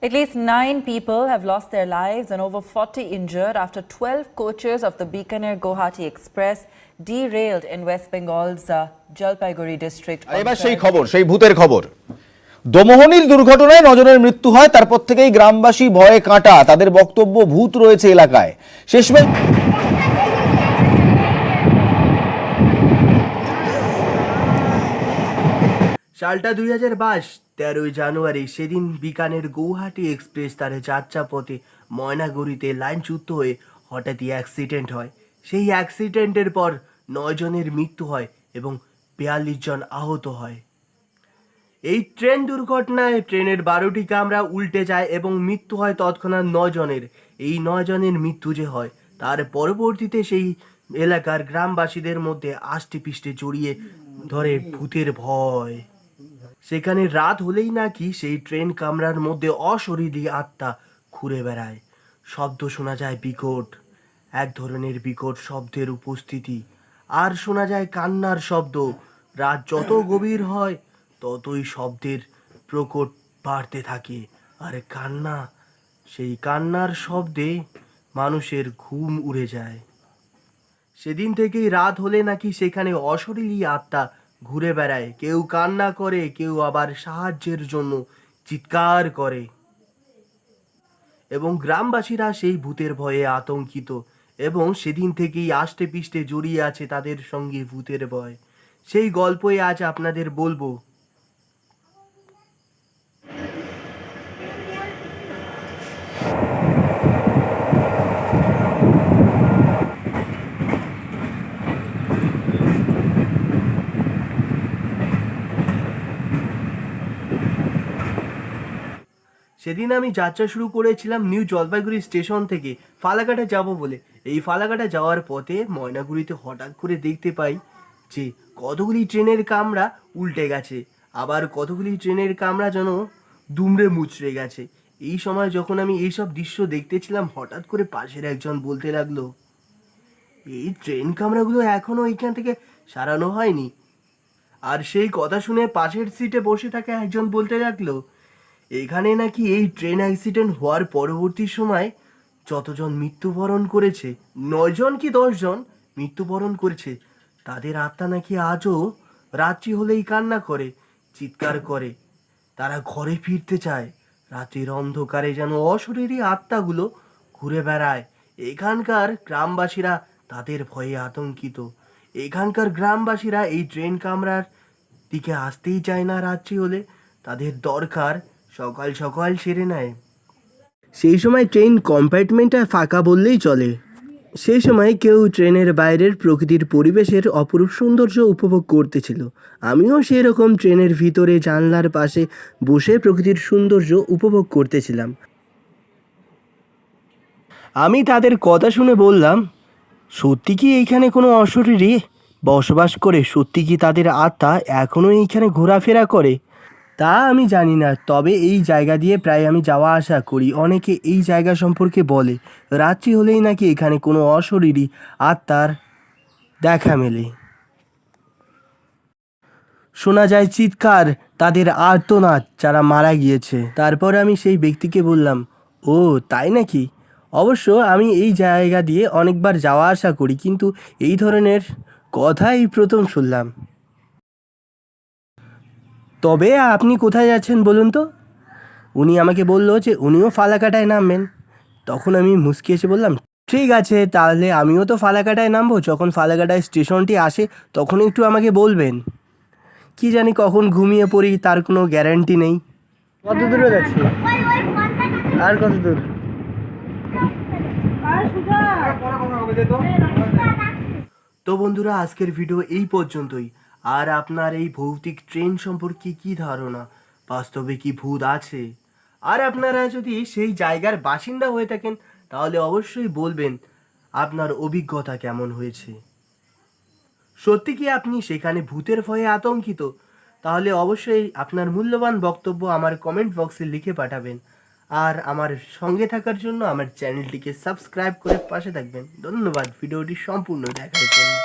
At least 9 people have lost their lives and over 40 injured after 12 coaches of the Bikaner-Guwahati Express derailed in West Bengal's Jalpaiguri district. এবার সেই খবর, সেই ভূতের খবর। দমোহনীর দুর্ঘটনায় 9 জনের মৃত্যু হয়, তারপর থেকেই গ্রামবাসী ভয়ে কাঁটা। তাদের বক্তব্য, ভূত রয়েছে এলাকায়। শেষমেশ সালটা 2022 13ই জানুয়ারি। সেদিন বিকানের গৌহাটি এক্সপ্রেস তার যাত্রাপথে ময়নাগুড়িতে লাইনচ্যুত হয়ে হঠাৎই অ্যাক্সিডেন্ট হয়। সেই অ্যাক্সিডেন্টের পর 9 জনের মৃত্যু হয় এবং 42 জন আহত হয়। এই ট্রেন দুর্ঘটনায় ট্রেনের 12টি কামরা উল্টে যায় এবং মৃত্যু হয় তৎক্ষণাৎ 9 জনের। এই 9 জনের মৃত্যু যে হয় তার পরবর্তীতে সেই এলাকার গ্রামবাসীদের মধ্যে আষ্টেপৃষ্টে জড়িয়ে ধরে ভূতের ভয়। সেখানে রাত হলেই নাকি সেই ট্রেন কামরার মধ্যে অশরীরী আত্মা ঘুরে বেড়ায়। শব্দ শোনা যায় বিকট, এক ধরনের বিকট শব্দের উপস্থিতি, আর শোনা যায় কান্নার শব্দ। রাত যত গভীর হয় ততই শব্দের প্রকট বাড়তে থাকে, আর কান্না, সেই কান্নার শব্দে মানুষের ঘুম উড়ে যায়। সেদিন থেকেই রাত হলে নাকি সেখানে অশরীরী আত্মা ঘুরে বেড়ায়। কেউ কান্না করে, কেউ আবার সাহায্যের জন্য চিৎকার করে এবং গ্রামবাসীরা সেই ভূতের ভয়ে আতঙ্কিত এবং সেদিন থেকেই আষ্টেপৃষ্টে জড়িয়ে আছে তাদের সঙ্গে ভূতের ভয়। সেই গল্পই আজ আপনাদের বলবো। সেদিন আমি যাত্রা শুরু করেছিলাম নিউ জলপাইগুড়ি স্টেশন থেকে ফালাকাটা যাব বলে। এই ফালাকাটা যাওয়ার পথে ময়নাগুড়িতে হঠাৎ করে দেখতে পাই যে কতগুলি ট্রেনের কামরা উল্টে গেছে, আবার কতগুলি ট্রেনের কামরা যেন দুমড়ে মুচড়ে গেছে। এই সময় যখন আমি এইসব দৃশ্য দেখতেছিলাম, হঠাৎ করে পাশের একজন বলতে লাগলো, এই ট্রেন কামরাগুলো এখনো এইখান থেকে সারানো হয়নি। আর সেই কথা শুনে পাশের সিটে বসে থাকা একজন বলতে লাগলো, এখানে নাকি এই ট্রেন অ্যাক্সিডেন্ট হওয়ার পরবর্তী সময় যতজন মৃত্যুবরণ করেছে, 9 জন কি 10 জন মৃত্যুবরণ করেছে, তাদের আত্মা নাকি আজও রাত্রি হলেই কান্না করে, চিৎকার করে। তারা ঘরে ফিরতে চায়। রাতের অন্ধকারে যেন অশরীরী আত্মাগুলো ঘুরে বেড়ায়। এখানকার গ্রামবাসীরা তাদের ভয়ে আতঙ্কিত। এখানকার গ্রামবাসীরা এই ট্রেন কামরার দিকে আসতেই চায় না। রাত্রি হলে তাদের দরকার সকাল সকাল সেরে নেয়। সেই সময় ট্রেন কম্পার্টমেন্টটা ফাঁকা বললেই চলে। সেই সময় কেউ ট্রেনের বাইরের প্রকৃতির পরিবেশের অপরূপ সৌন্দর্য উপভোগ করতেছিল। আমিও সেরকম ট্রেনের ভিতরে জানলার পাশে বসে প্রকৃতির সৌন্দর্য উপভোগ করতেছিলাম। আমি তাদের কথা শুনে বললাম, সত্যি কি এইখানে কোনো অশরীরী বসবাস করে? সত্যি কি তাদের আত্মা এখনও এইখানে ঘোরাফেরা করে? তা আমি জানি না, তবে এই জায়গা দিয়ে প্রায় আমি যাওয়া আসা করি। অনেকে এই জায়গা সম্পর্কে বলে রাত্রি হলেই নাকি এখানে কোনো অশরীরী আত্মার দেখা মেলে। শোনা যায় চিৎকার, তাদের আর্তনাদ, যারা মারা গিয়েছে। তারপর আমি সেই ব্যক্তিকে বললাম, ও তাই নাকি? অবশ্য আমি এই জায়গা দিয়ে অনেকবার যাওয়া আসা করি, কিন্তু এই ধরনের কথা এই প্রথম শুনলাম। তবে আপনি কোথায় যাচ্ছেন বলুন তো? উনি আমাকে বলল যে উনিও ফালাকাটায় নামবেন। তখন আমি মুচকি এসে বললাম, ঠিক আছে, তাহলে আমিও তো ফালাকাটায় নামবো। যখন ফালাকাটায় স্টেশনটি আসে তখন একটু আমাকে বলবেন। কি জানি কখন ঘুমিয়ে পড়ি, তার কোনো গ্যারান্টি নেই। কত দূরে যাচ্ছি? আর কত দূর? তো বন্ধুরা, আজকের ভিডিও এই পর্যন্তই। আর আপনার এই ভৌতিক ট্রেন সম্পর্কে কি ধারণা? বাস্তবে কি ভূত আছে? আর আপনারা যদি সেই জায়গার বাসিন্দা হয়ে থাকেন তাহলে অবশ্যই বলবেন আপনার অভিজ্ঞতা কেমন হয়েছে। সত্যি কি আপনি সেখানে ভূতের ভয়ে আতঙ্কিত? তাহলে অবশ্যই আপনার মূল্যবান বক্তব্য আমার কমেন্ট বক্সে লিখে পাঠাবেন। আর আমার সঙ্গে থাকার জন্য আমার চ্যানেলটিকে সাবস্ক্রাইব করে পাশে থাকবেন। ধন্যবাদ ভিডিওটি সম্পূর্ণ দেখার জন্য।